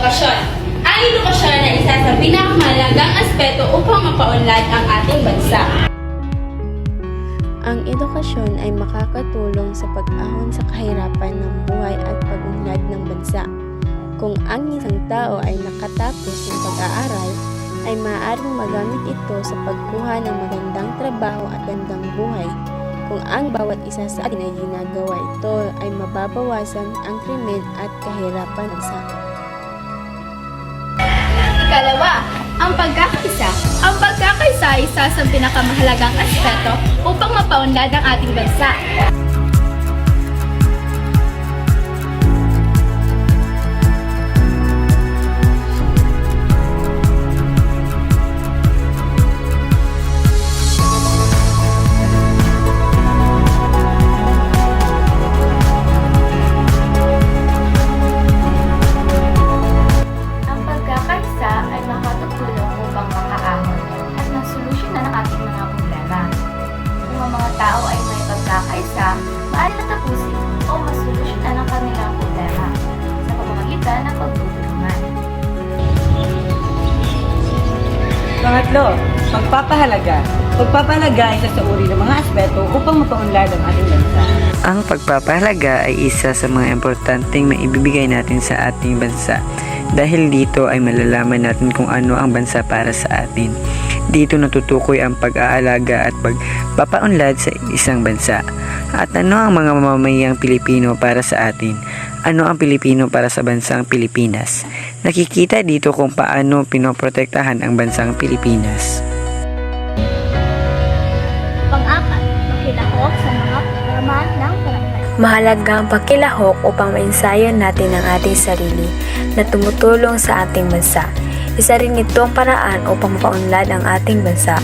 edukasyon. Ang edukasyon ay isa sa pinakamahalagang aspeto upang mapaunlad ang ating bansa. Ang edukasyon ay makakatulong sa pag-ahon sa kahirapan ng buhay at pag-unlad ng bansa. Kung ang isang tao ay nakatapos ng pag-aaral, ay maaaring magamit ito sa pagkuha ng magandang trabaho at gandang buhay. Kung ang bawat isa sa atin ay ginagawa ito, ay mababawasan ang krimen at kahirapan sa Ikalawa, ang pagkakaisa. Ang pagkakaisa ay isa sa pinakamahalagang aspeto upang mapaunlad ang ating bansa. Ang pagkakaisa ay makatutulong upang makaahon at masolusyonan ang ating mga problema. Kung ang mga tao ay may pagkakaisa, maaari matapusin o masolusyonan ang kanilang problema sa pamamagitan ng pagtutulungan. Pangatlo, pagpapahalaga. Pagpapahalaga ay isa sa uri ng mga aspeto upang mapaunlad ang ating bansa. Ang pagpapahalaga ay isa sa mga importanteng maibibigay natin sa ating bansa. Dahil dito ay malalaman natin kung ano ang bansa para sa atin. Dito natutukoy ang pag-aalaga at pagpapaunlad sa isang bansa. At ano ang mga mamamayang Pilipino para sa atin? Ano ang Pilipino para sa bansang Pilipinas? Nakikita dito kung paano pinoprotektahan ang bansang Pilipinas. Pang-apat, makilahok sa mga programa ng barangay. Mahalaga ang pagkilahok upang mainsayo natin ang ating sarili na tumutulong sa ating bansa. Isa rin itong paraan upang mapaunlad ang ating bansa.